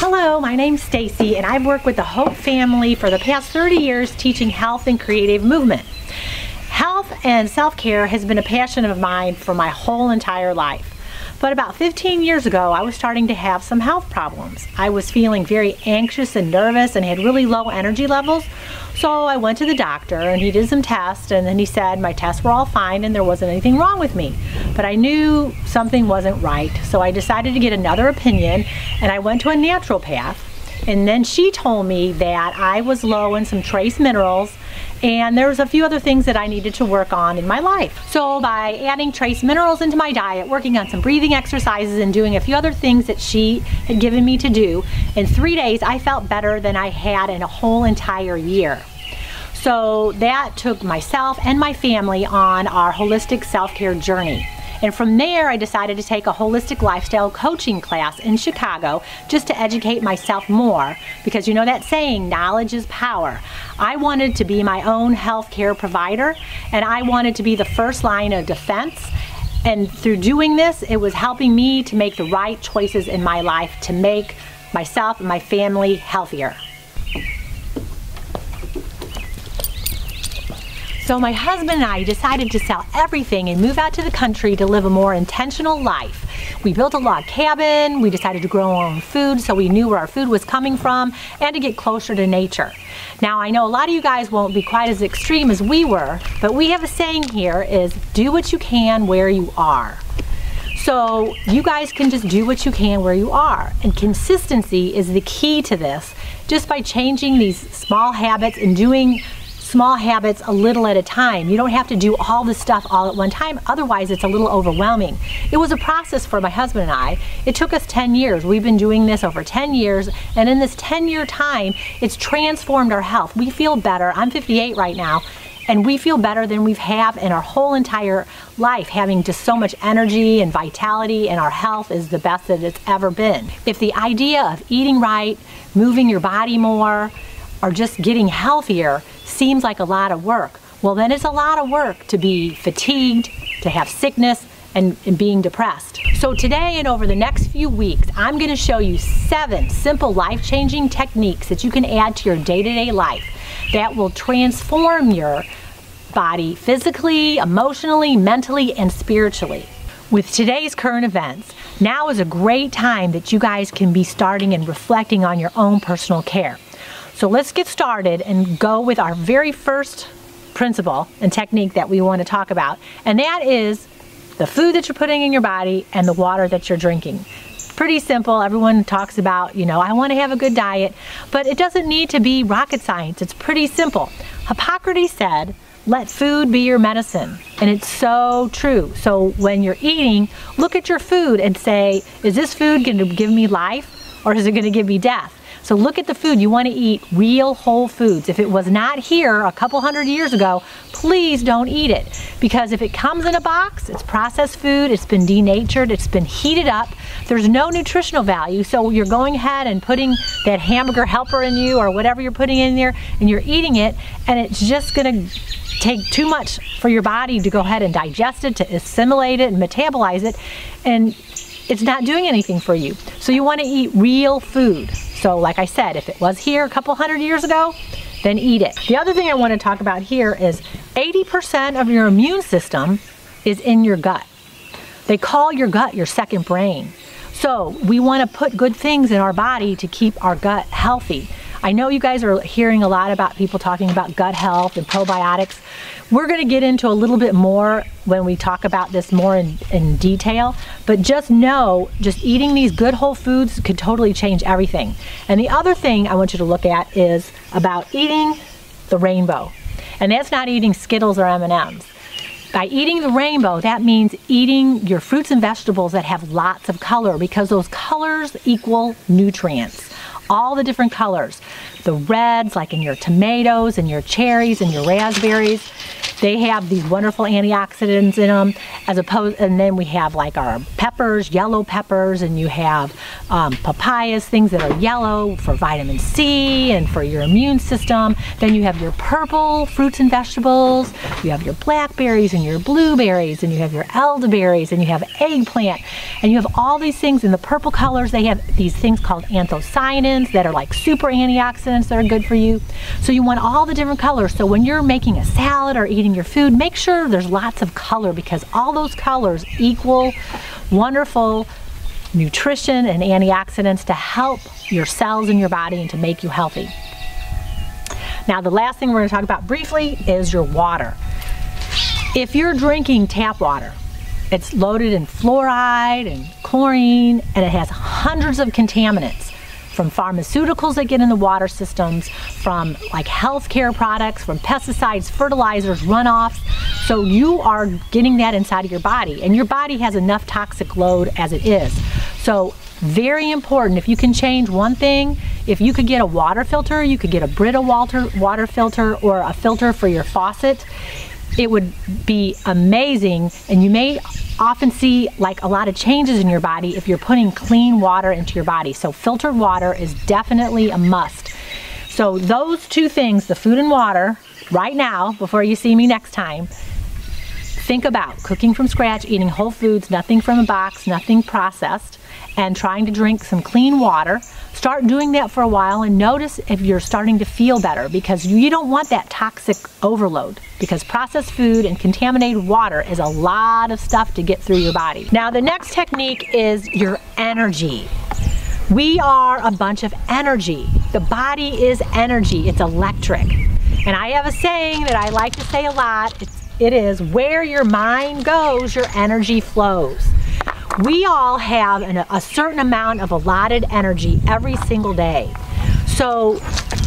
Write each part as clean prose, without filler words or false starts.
Hello, my name's Stacy and I've worked with the Hope family for the past 30 years teaching health and creative movement. Health and self-care has been a passion of mine for my whole entire life. But about 15 years ago, I was starting to have some health problems. I was feeling very anxious and nervous and had really low energy levels. So I went to the doctor and he did some tests, and then he said my tests were all fine and there wasn't anything wrong with me. But I knew something wasn't right. So I decided to get another opinion and I went to a naturopath. And then she told me that I was low in some trace minerals and there was a few other things that I needed to work on in my life. So by adding trace minerals into my diet, working on some breathing exercises and doing a few other things that she had given me to do, in 3 days I felt better than I had in a whole entire year. So that took myself and my family on our holistic self-care journey. And from there, I decided to take a holistic lifestyle coaching class in Chicago just to educate myself more, because you know that saying, knowledge is power. I wanted to be my own healthcare provider, and I wanted to be the first line of defense. And through doing this, it was helping me to make the right choices in my life to make myself and my family healthier. So my husband and I decided to sell everything and move out to the country to live a more intentional life. We built a log cabin, we decided to grow our own food so we knew where our food was coming from, and to get closer to nature. Now I know a lot of you guys won't be quite as extreme as we were, but we have a saying here is, do what you can where you are. So you guys can just do what you can where you are. And consistency is the key to this, just by changing these small habits and doing small habits a little at a time. You don't have to do all this stuff all at one time, otherwise it's a little overwhelming. It was a process for my husband and I. It took us 10 years. We've been doing this over 10 years, and in this 10-year time, it's transformed our health. We feel better. I'm 58 right now, and we feel better than we've had in our whole entire life, having just so much energy and vitality, and our health is the best that it's ever been. If the idea of eating right, moving your body more, or just getting healthier seems like a lot of work, well then it's a lot of work to be fatigued, to have sickness, and being depressed. So today and over the next few weeks, I'm going to show you 7 simple life-changing techniques that you can add to your day-to-day life that will transform your body physically, emotionally, mentally, and spiritually. With today's current events, now is a great time that you guys can be starting and reflecting on your own personal care. So let's get started and go with our very first principle and technique that we want to talk about, and that is the food that you're putting in your body and the water that you're drinking. Pretty simple. Everyone talks about, I want to have a good diet, but it doesn't need to be rocket science. It's pretty simple. Hippocrates said, let food be your medicine, and it's so true. So when you're eating, look at your food and say, is this food going to give me life, or is it going to give me death? So look at the food. You want to eat real whole foods. If it was not here a couple hundred years ago, please don't eat it. Because if it comes in a box, it's processed food, it's been denatured, it's been heated up, there's no nutritional value. So you're going ahead and putting that hamburger helper in you or whatever you're putting in there, and you're eating it, and it's just going to take too much for your body to go ahead and digest it, to assimilate it and metabolize it, and it's not doing anything for you. So you want to eat real food. So like I said, if it was here a couple hundred years ago, then eat it. The other thing I want to talk about here is 80% of your immune system is in your gut. They call your gut your second brain. So we want to put good things in our body to keep our gut healthy. I know you guys are hearing a lot about people talking about gut health and probiotics. We're going to get into a little bit more when we talk about this more in detail, but just know, just eating these good whole foods could totally change everything. And the other thing I want you to look at is about eating the rainbow. And that's not eating Skittles or M&Ms. By eating the rainbow, that means eating your fruits and vegetables that have lots of color, because those colors equal nutrients. All the different colors. The reds, like in your tomatoes and your cherries and your raspberries. They have these wonderful antioxidants in them, and then we have like our peppers, yellow peppers, and you have papayas, things that are yellow for vitamin C and for your immune system. Then you have your purple fruits and vegetables, you have your blackberries and your blueberries, and you have your elderberries, and you have eggplant, and you have all these things in the purple colors. They have these things called anthocyanins that are like super antioxidants that are good for you. So you want all the different colors. So when you're making a salad or eating your food, make sure there's lots of color, because all those colors equal wonderful nutrition and antioxidants to help your cells in your body and to make you healthy. Now, the last thing we're going to talk about briefly is your water. If you're drinking tap water, it's loaded in fluoride and chlorine, and it has hundreds of contaminants from pharmaceuticals that get in the water systems, from like healthcare products, from pesticides, fertilizers, runoffs. So you are getting that inside of your body, and your body has enough toxic load as it is. So very important, if you can change one thing, if you could get a water filter, you could get a Brita water filter or a filter for your faucet, it would be amazing. And you may often see like a lot of changes in your body if you're putting clean water into your body. So filtered water is definitely a must. So those two things, the food and water, right now, before you see me next time, think about cooking from scratch, eating whole foods, nothing from a box, nothing processed, and trying to drink some clean water. Start doing that for a while and notice if you're starting to feel better, because you don't want that toxic overload, because processed food and contaminated water is a lot of stuff to get through your body. Now, the next technique is your energy. We are a bunch of energy. The body is energy. It's electric. And I have a saying that I like to say a lot. It is, where your mind goes, your energy flows. We all have a certain amount of allotted energy every single day. So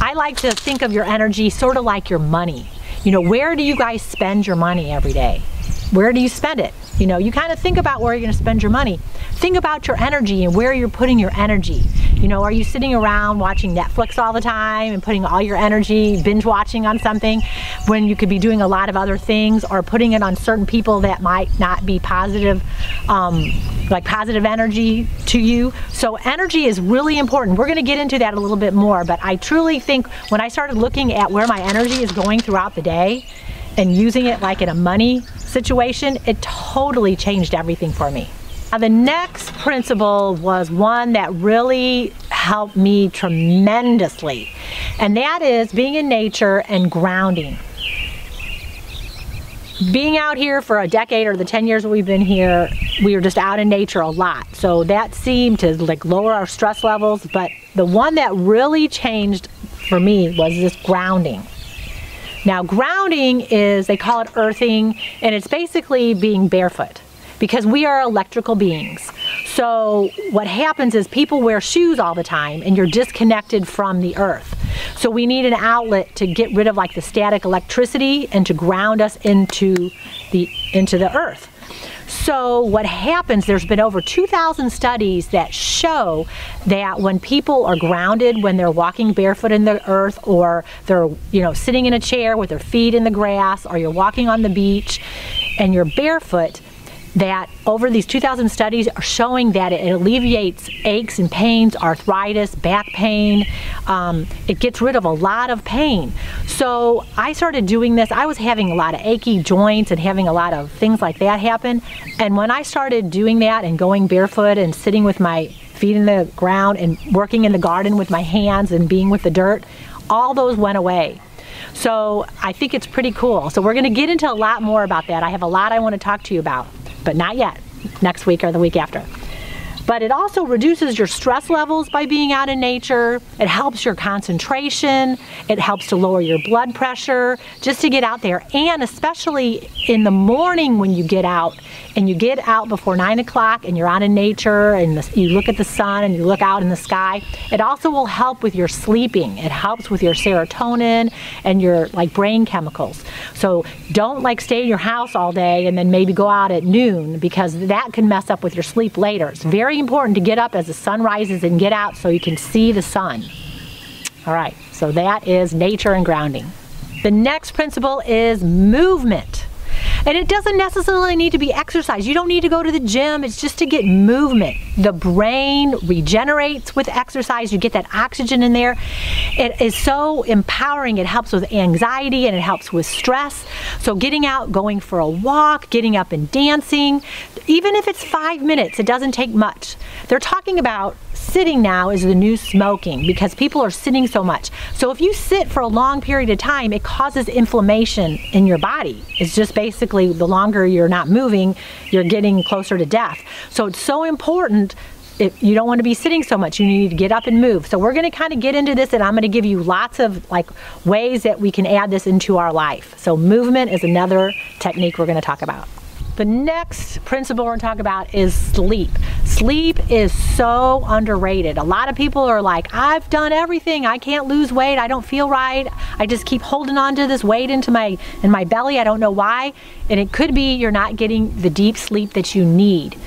I like to think of your energy sort of like your money. You know, where do you guys spend your money every day? Where do you spend it? You know, you kind of think about where you're going to spend your money. Think about your energy and where you're putting your energy. You know, are you sitting around watching Netflix all the time and putting all your energy, binge watching on something, when you could be doing a lot of other things, or putting it on certain people that might not be positive, like positive energy to you? So energy is really important. We're going to get into that a little bit more, but I truly think when I started looking at where my energy is going throughout the day and using it like in a money situation, it totally changed everything for me. Now, the next principle was one that really helped me tremendously, and that is being in nature and grounding. Being out here for a decade, or the 10 years that we've been here, we were just out in nature a lot. So that seemed to like lower our stress levels, but the one that really changed for me was this grounding. Now, grounding is, they call it earthing, and it's basically being barefoot, because we are electrical beings. So what happens is people wear shoes all the time and you're disconnected from the earth. So we need an outlet to get rid of like the static electricity and to ground us into the earth. So what happens, there's been over 2,000 studies that show that when people are grounded, when they're walking barefoot in the earth, or they're, you know, sitting in a chair with their feet in the grass, or you're walking on the beach and you're barefoot, that over these 2,000 studies are showing that it alleviates aches and pains, arthritis, back pain. It gets rid of a lot of pain. So I started doing this. I was having a lot of achy joints and having a lot of things like that happen. And when I started doing that and going barefoot and sitting with my feet in the ground and working in the garden with my hands and being with the dirt, all those went away. So I think it's pretty cool. So we're going to get into a lot more about that. I have a lot I want to talk to you about, but not yet. Next week or the week after. But it also reduces your stress levels by being out in nature. It helps your concentration. It helps to lower your blood pressure just to get out there. And especially in the morning when you get out, and you get out before 9 o'clock and you're out in nature and you look at the sun and you look out in the sky, it also will help with your sleeping. It helps with your serotonin and your like brain chemicals. So don't like stay in your house all day and then maybe go out at noon, because that can mess up with your sleep later. It's very important to get up as the sun rises and get out so you can see the sun. All right, so that is nature and grounding. The next principle is movement. And it doesn't necessarily need to be exercise. You don't need to go to the gym. It's just to get movement. The brain regenerates with exercise. You get that oxygen in there. It is so empowering. It helps with anxiety and it helps with stress. So getting out, going for a walk, getting up and dancing, even if it's 5 minutes, it doesn't take much. They're talking about sitting now is the new smoking because people are sitting so much. So if you sit for a long period of time, it causes inflammation in your body. It's just basically the longer you're not moving, you're getting closer to death. So it's so important. If you don't want to be sitting so much, you need to get up and move. So we're going to kind of get into this, and I'm going to give you lots of ways that we can add this into our life. So movement is another technique we're going to talk about. The next principle we're going to talk about is sleep. Sleep is so underrated. A lot of people are like, I've done everything. I can't lose weight. I don't feel right. I just keep holding on to this weight in my belly. I don't know why. And it could be you're not getting the deep sleep that you need.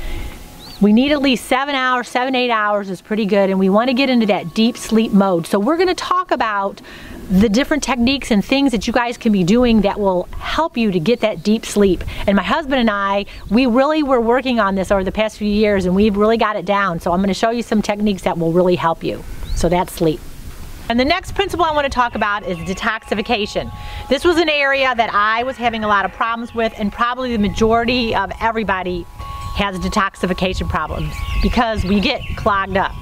We need at least 7 hours, 7-8 hours is pretty good, and we want to get into that deep sleep mode. So we're going to talk about the different techniques and things that you guys can be doing that will help you to get that deep sleep. And my husband and I, we really were working on this over the past few years, and we've really got it down. So I'm going to show you some techniques that will really help you. So that's sleep. And the next principle I want to talk about is detoxification. This was an area that I was having a lot of problems with, and probably the majority of everybody has detoxification problems because we get clogged up.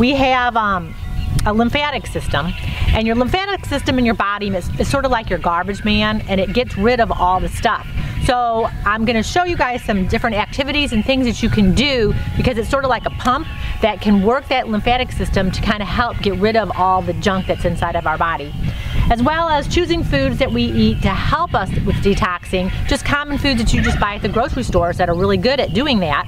We have a lymphatic system, and your lymphatic system in your body is sort of like your garbage man, and it gets rid of all the stuff. So I'm going to show you guys some different activities and things that you can do because it's sort of like a pump that can work that lymphatic system to kind of help get rid of all the junk that's inside of our body. As well as choosing foods that we eat to help us with detoxing, just common foods that you just buy at the grocery stores that are really good at doing that.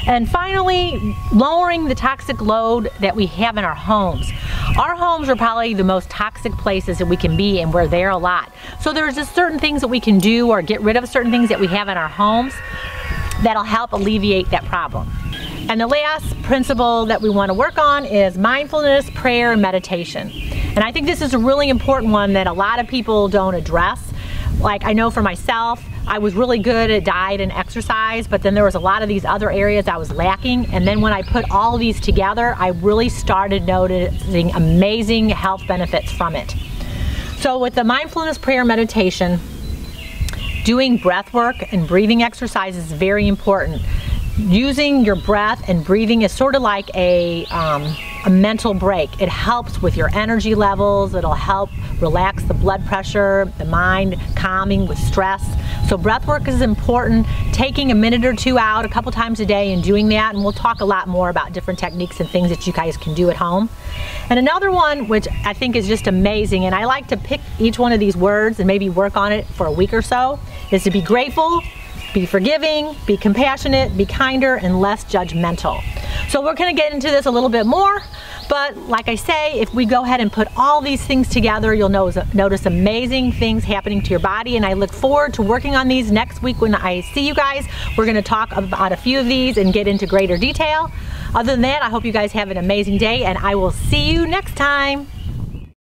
And finally, lowering the toxic load that we have in our homes. Our homes are probably the most toxic places that we can be, and we're there a lot. So there's just certain things that we can do or get rid of certain things that we have in our homes that'll help alleviate that problem. And the last principle that we want to work on is mindfulness, prayer, and meditation. And I think this is a really important one that a lot of people don't address. Like, I know for myself, I was really good at diet and exercise, but then there was a lot of these other areas I was lacking. And then when I put all of these together, I really started noticing amazing health benefits from it. So with the mindfulness, prayer, meditation, doing breath work and breathing exercise is very important. Using your breath and breathing is sort of like a mental break. It helps with your energy levels. It'll help relax the blood pressure, the mind, calming with stress. So breath work is important. Taking a minute or two out a couple times a day and doing that, and we'll talk a lot more about different techniques and things that you guys can do at home. And another one, which I think is just amazing, and I like to pick each one of these words and maybe work on it for a week or so, is to be grateful, be forgiving, be compassionate, be kinder, and less judgmental. So we're going to get into this a little bit more, but like I say, if we go ahead and put all these things together, you'll notice amazing things happening to your body, and I look forward to working on these next week when I see you guys. We're going to talk about a few of these and get into greater detail. Other than that, I hope you guys have an amazing day, and I will see you next time.